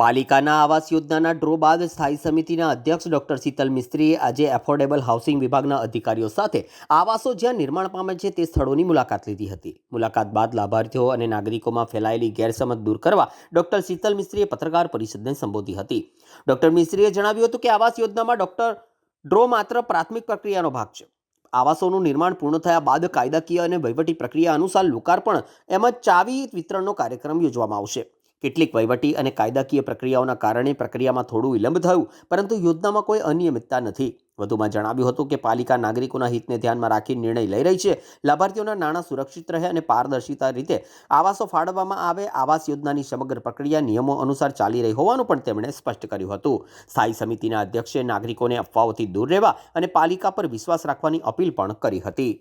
પાલિકાના આવાસ યોજનાના ડ્રો બાદ સ્થાયી સમિતિના અધ્યક્ષ ડોક્ટર શીતલ મિસ્ત્રીએ આજે એફોર્ડેબલ હાઉસિંગ વિભાગના અધિકારીઓ સાથે આવાસો જ્યાં નિર્માણ પામે છે તે સ્થળોની મુલાકાત લીધી હતી. મુલાકાત બાદ લાભાર્થીઓ અને નાગરિકોમાં ફેલાયેલી ગેરસમજ દૂર કરવા ડોક્ટર શીતલ મિસ્ત્રીએ પત્રકાર પરિષદને સંબોધી હતી. ડોક્ટર મિસ્ત્રીએ જણાવ્યું હતું કે આવાસ યોજનામાં ડ્રો માત્ર પ્રાથમિક પ્રક્રિયાનો ભાગ છે. આવાસોનું નિર્માણ પૂર્ણ થયા બાદ કાયદાકીય અને વહીવટી પ્રક્રિયા અનુસાર લોકાર્પણ એમ જ ચાવી વિતરણનો કાર્યક્રમ યોજવામાં આવશે. કેટલીક વહીવટી અને કાયદાકીય પ્રક્રિયાઓના કારણે પ્રક્રિયામાં થોડું વિલંબ થયું, પરંતુ યોજનામાં કોઈ અનિયમિતતા નથી. વધુમાં જણાવ્યું હતું કે પાલિકા નાગરિકોના હિતને ધ્યાનમાં રાખી નિર્ણય લઈ રહી છે. લાભાર્થીઓના નાણાં સુરક્ષિત રહે અને પારદર્શિતા રીતે આવાસો ફાળવવામાં આવે. આવાસ યોજનાની સમગ્ર પ્રક્રિયા નિયમો અનુસાર ચાલી રહી હોવાનું પણ તેમણે સ્પષ્ટ કર્યું હતું. સ્થાયી સમિતિના અધ્યક્ષે નાગરિકોને અફવાઓથી દૂર રહેવા અને પાલિકા પર વિશ્વાસ રાખવાની અપીલ પણ કરી હતી.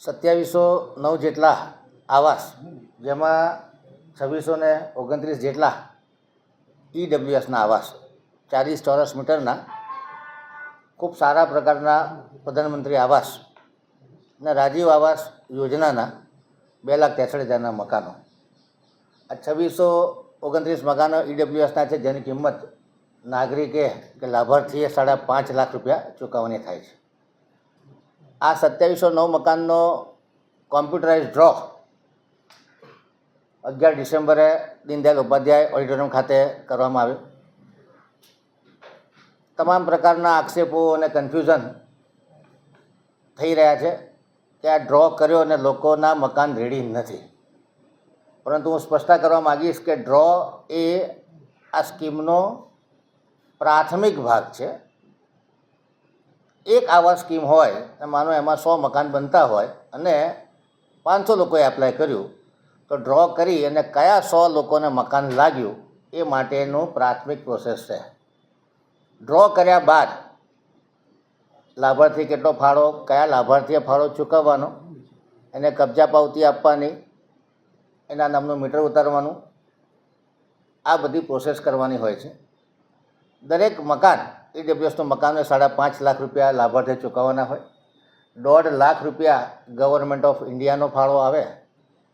2709 જેટલા આવાસ, જેમાં 2629 જેટલા ઈડબ્લ્યુએસના આવાસ, 40 ચોરસ મીટરના ખૂબ સારા પ્રકારના પ્રધાનમંત્રી આવાસ અને રાજીવ આવાસ યોજનાના 2,63,000 મકાનો. આ 2629 મકાનો ઈડબ્લ્યુએસના છે, જેની કિંમત નાગરિકે કે લાભાર્થીએ 5.5 લાખ રૂપિયા ચૂકવવાની થાય છે. આ 2709 મકાનનો કોમ્પ્યુટરાઇઝ ડ્રો 11 ડિસેમ્બરે દીનદયાલ ઉપાધ્યાય ઓડિટોરિયમ ખાતે કરવામાં આવ્યો. તમામ પ્રકારના આક્ષેપો અને કન્ફ્યુઝન થઈ રહ્યા છે કે આ ડ્રો કર્યો અને લોકોના મકાન રેડી નથી. પરંતુ હું સ્પષ્ટતા કરવા માગીશ કે ડ્રો એ આ સ્કીમનો પ્રાથમિક ભાગ છે. એક આવાસ સ્કીમ હોય, માનો એમાં 100 મકાન બનતા હોય અને 500 લોકોએ એપ્લાય કર્યું, તો ડ્રો કરી અને કયા 100 લોકોને મકાન લાગ્યું એ માટેનું પ્રાથમિક પ્રોસેસ છે. ડ્રો કર્યા બાદ લાભાર્થી કેટલો ફાળો, કયા લાભાર્થીએ ફાળો ચૂકવવાનો, એને કબજા પાવતી આપવાની, એના નામનું મીટર ઉતારવાનું, આ બધી પ્રોસેસ કરવાની હોય છે. દરેક મકાન ઈડબ્લ્યુએસનું મકાનને 5.5 લાખ રૂપિયા લાભાર્થીએ ચૂકવવાના હોય. 1.5 લાખ રૂપિયા ગવર્મેન્ટ ઓફ ઇન્ડિયાનો ફાળો આવે,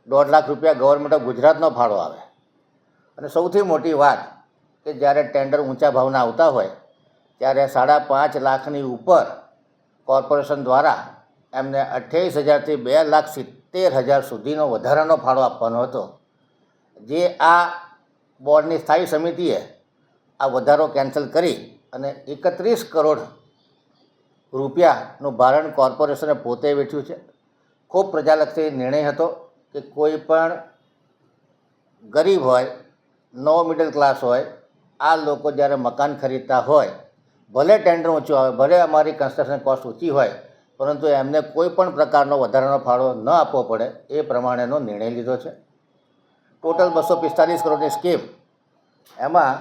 1.5 લાખ રૂપિયા ગવર્મેન્ટ ઓફ ગુજરાતનો ફાળો આવે. અને સૌથી મોટી વાત કે જ્યારે ટેન્ડર ઊંચા ભાવના આવતા હોય ત્યારે 5.5 લાખની ઉપર કોર્પોરેશન દ્વારા એમને 28,000થી 2,70,000 સુધીનો વધારાનો ફાળો આપવાનો હતો. જે આ બોર્ડની સ્થાયી સમિતિએ આ વધારો કેન્સલ કરી અને 31 કરોડ રૂપિયાનું ભારણ કોર્પોરેશને પોતે વેઠ્યું છે. ખૂબ પ્રજાલક્ષી નિર્ણય હતો કે કોઈ પણ ગરીબ હોય, નો મિડલ ક્લાસ હોય, આ લોકો જ્યારે મકાન ખરીદતા હોય, ભલે ટેન્ડર ઊંચું આવે, ભલે અમારી કન્સ્ટ્રક્શન કોસ્ટ ઊંચી હોય, પરંતુ એમને કોઈ પણ પ્રકારનો વધારાનો ફાળો ન આપવો પડે એ પ્રમાણેનો નિર્ણય લીધો છે. ટોટલ 245 કરોડની સ્કીમ, એમાં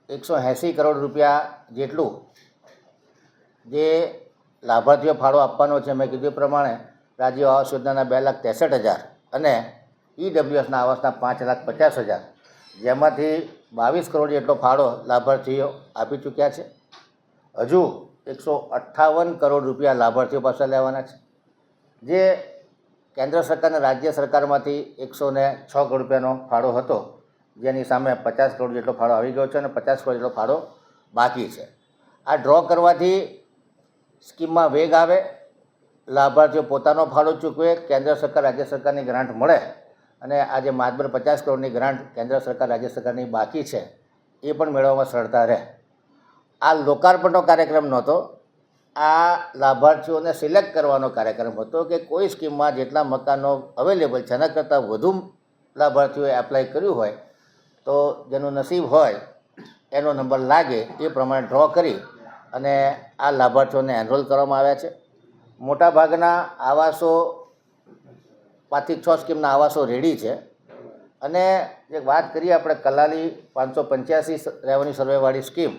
180 કરોડ રૂપિયા જેટલું જે લાભાર્થીઓ ફાળો આપવાનો છે. મેં કીધું પ્રમાણે રાજીવ આવાસ યોજનાના 2,63,000 અને ઈડબ્લ્યુએસના આવાસના 5,50,000, જેમાંથી 22 કરોડ જેટલો ફાળો લાભાર્થીઓ આપી ચૂક્યા છે. હજુ 158 કરોડ રૂપિયા લાભાર્થીઓ પાસે લેવાના છે. જે કેન્દ્ર સરકાર અને રાજ્ય સરકારમાંથી 106 કરોડ રૂપિયાનો ફાળો હતો, જેની સામે 50 કરોડ જેટલો ફાળો આવી ગયો છે અને 50 કરોડ જેટલો ફાળો બાકી છે. આ ડ્રો કરવાથી સ્કીમમાં વેગ આવે, લાભાર્થીઓ પોતાનો ફાળો ચૂકવે, કેન્દ્ર સરકાર રાજ્ય સરકારની ગ્રાન્ટ મળે અને આજે માત્ર 50 કરોડની ગ્રાન્ટ કેન્દ્ર સરકાર રાજ્ય સરકારની બાકી છે એ પણ મેળવવામાં સરળતા રહે. આ લોકાર્પણનો કાર્યક્રમ નહોતો, આ લાભાર્થીઓને સિલેક્ટ કરવાનો કાર્યક્રમ હતો કે કોઈ સ્કીમમાં જેટલા મકાનો અવેલેબલ છે એના કરતાં વધુ લાભાર્થીઓએ એપ્લાય કર્યું હોય તો જેનું નસીબ હોય એનો નંબર લાગે એ પ્રમાણે ડ્રો કરી અને આ લાભાર્થીઓને એનરોલ કરવામાં આવ્યા છે. મોટાભાગના આવાસો 5 થી 6 સ્કીમના આવાસો રેડી છે. અને જે વાત કરીએ આપણે કલાલી 585 રેવન્યુ સર્વેવાળી સ્કીમ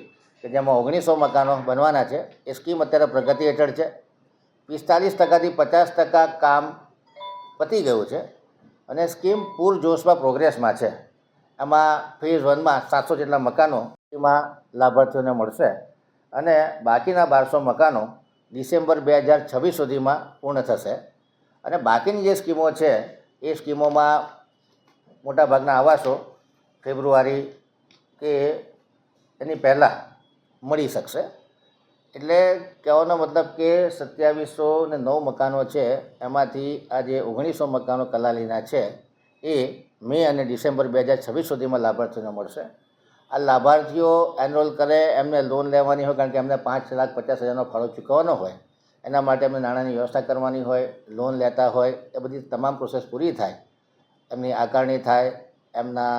કે જેમાં 1900 મકાનો બનવાના છે, એ સ્કીમ અત્યારે પ્રગતિ હેઠળ છે. 45%થી 50% કામ પતી ગયું છે અને સ્કીમ પૂરજોશમાં પ્રોગ્રેસમાં છે. એમાં ફેઝ 1માં 700 જેટલા મકાનો એમાં લાભાર્થીઓને મળશે અને બાકીના 1200 મકાનો ડિસેમ્બર 2026 સુધીમાં પૂર્ણ થશે. અને બાકીની જે સ્કીમો છે એ સ્કીમોમાં મોટાભાગના આવાસો ફેબ્રુઆરી કે એની પહેલાં મળી શકશે. એટલે કહેવાનો મતલબ કે 2709 મકાનો છે, એમાંથી આ જે 1900 મકાનો કલાલીના છે એ મે અને ડિસેમ્બર 2026 સુધીમાં લાભાર્થીઓને મળશે. આ લાભાર્થીઓ એનરોલ કરે, એમને લોન લેવાની હોય, કારણ કે એમને 5,50,000નો ફાળો ચૂકવવાનો હોય, એના માટે એમને નાણાંની વ્યવસ્થા કરવાની હોય, લોન લેતા હોય, એ બધી તમામ પ્રોસેસ પૂરી થાય, એમની આકારણી થાય, એમના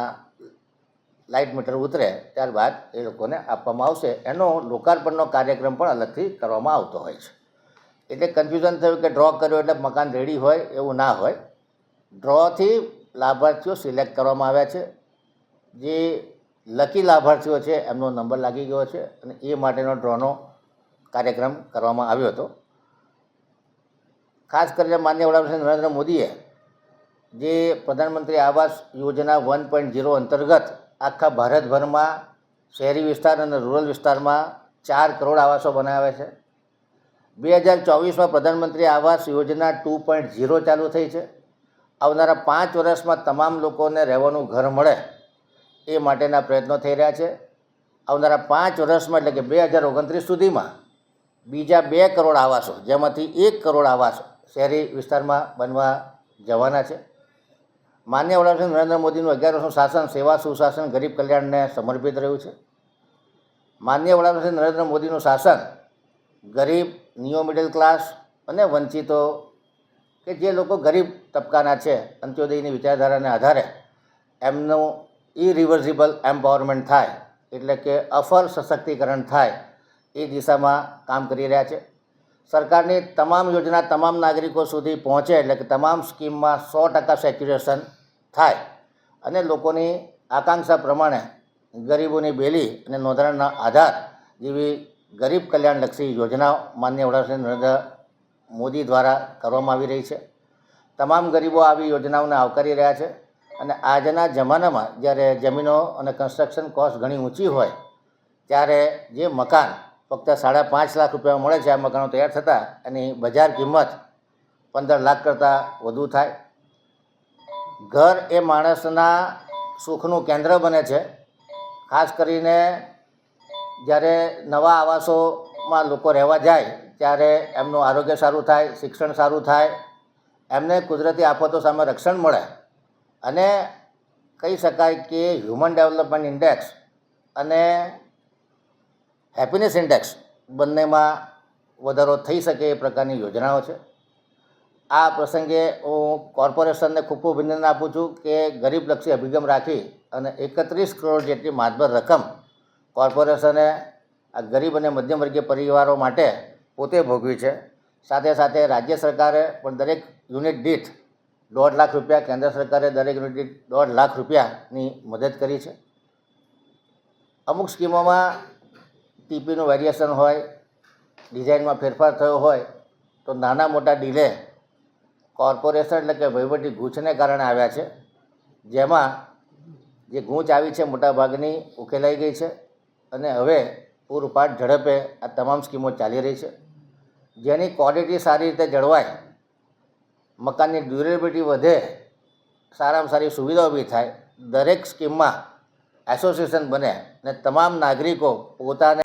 લાઇટ મીટર ઉતરે, ત્યારબાદ એ લોકોને આપવામાં આવશે. એનો લોકાર્પણનો કાર્યક્રમ પણ અલગથી કરવામાં આવતો હોય છે. એટલે કન્ફ્યુઝન થયું કે ડ્રો કર્યો એટલે મકાન રેડી હોય, એવું ના હોય. ડ્રોથી લાભાર્થીઓ સિલેક્ટ કરવામાં આવ્યા છે. જે લકી લાભાર્થીઓ છે એમનો નંબર લાગી ગયો છે અને એ માટેનો ડ્રોનો કાર્યક્રમ કરવામાં આવ્યો હતો. ખાસ કરીને માનનીય વડાપ્રધાન નરેન્દ્ર મોદીએ જે પ્રધાનમંત્રી આવાસ યોજના 1.0 અંતર્ગત આખા ભારતભરમાં શહેરી વિસ્તાર અને રૂરલ વિસ્તારમાં 4 કરોડ આવાસો બનાવ્યા છે. 2024માં પ્રધાનમંત્રી આવાસ યોજના 2.0 ચાલુ થઈ છે. આવનારા 5 વર્ષમાં તમામ લોકોને રહેવાનું ઘર મળે એ માટેના પ્રયત્નો થઈ રહ્યા છે. આવનારા 5 વર્ષમાં એટલે કે 2029 સુધીમાં બીજા 2 કરોડ આવાસો, જેમાંથી 1 કરોડ આવાસ શહેરી વિસ્તારમાં બનવા જવાના છે. માનનીય વડાપ્રધાન નરેન્દ્ર મોદીનું 11 વર્ષનું શાસન સેવા, સુશાસન, ગરીબ કલ્યાણને સમર્પિત રહ્યું છે. માનનીય વડાપ્રધાન નરેન્દ્ર મોદીનું શાસન ગરીબ, નિયો મિડલ ક્લાસ અને વંચિતો કે જે લોકો ગરીબ તબક્કાના છે, અંત્યોદયની વિચારધારાને આધારે એમનું ઇરિવર્સિબલ એમ્પાવરમેન્ટ થાય, એટલે કે અફર સશક્તિકરણ થાય, એ દિશામાં કામ કરી રહ્યા છે. સરકારની તમામ યોજના તમામ નાગરિકો સુધી પહોંચે, એટલે કે તમામ સ્કીમમાં 100% સેચ્યુરેશન થાય અને લોકોની આકાંક્ષા પ્રમાણે ગરીબોની બેલી અને નોંધણીના આધાર જેવી ગરીબ કલ્યાણલક્ષી યોજનાઓ માનનીય વડાપ્રધાન નરેન્દ્ર મોદી દ્વારા કરવામાં આવી રહી છે. તમામ ગરીબો આવી યોજનાઓને આવકારી રહ્યા છે. અને આજના જમાનામાં જ્યારે જમીનો અને કન્સ્ટ્રક્શન કોસ્ટ ઘણી ઊંચી હોય, ત્યારે જે મકાન ફક્ત 5.5 લાખ રૂપિયામાં મળે છે, આ મકાનો તૈયાર થતાં એની બજાર કિંમત 15 લાખ કરતાં વધુ થાય. ઘર એ માણસના સુખનું કેન્દ્ર બને છે. ખાસ કરીને જ્યારે નવા આવાસોમાં લોકો રહેવા જાય ત્યારે એમનું આરોગ્ય સારું થાય, શિક્ષણ સારું થાય, એમને કુદરતી આફતો સામે રક્ષણ મળે અને કહી શકાય કે હ્યુમન ડેવલપમેન્ટ ઇન્ડેક્સ અને હેપીનેસ ઇન્ડેક્સ બંનેમાં વધારો થઈ શકે એ પ્રકારની યોજનાઓ છે. આ પ્રસંગે હું કોર્પોરેશનને ખૂબ ખૂબ અભિનંદન આપું છું કે ગરીબલક્ષી અભિગમ રાખી અને 31 કરોડ જેટલી માતબર રકમ કોર્પોરેશને આ ગરીબ અને મધ્યમ વર્ગીય પરિવારો માટે પોતે ભોગવી છે. સાથે સાથે રાજ્ય સરકારે પણ દરેક યુનિટ દીઠ 1.5 લાખ રૂપિયા, કેન્દ્ર સરકારે દરેક યુનિટ દીઠ 1.5 લાખ રૂપિયાની મદદ કરી છે. અમુક સ્કીમોમાં ટીપીનું વેરિએશન હોય, ડિઝાઇનમાં ફેરફાર થયો હોય તો નાના મોટા ડિલે કોર્પોરેશન એટલે કે વહીવટી ગૂંચને કારણે આવ્યા છે. જેમાં જે ગૂંચ આવી છે મોટાભાગની ઉકેલાઈ ગઈ છે અને હવે પૂરપાટ ઝડપે આ તમામ સ્કીમો ચાલી રહી છે. જેની ક્વોલિટી સારી રીતે જળવાય, મકાનની ડ્યુરેબિલિટી વધે, સારામાં સારી સુવિધાઓ ઊભી થાય, દરેક સ્કીમમાં એસોસિએશન બને અને તમામ નાગરિકો પોતાને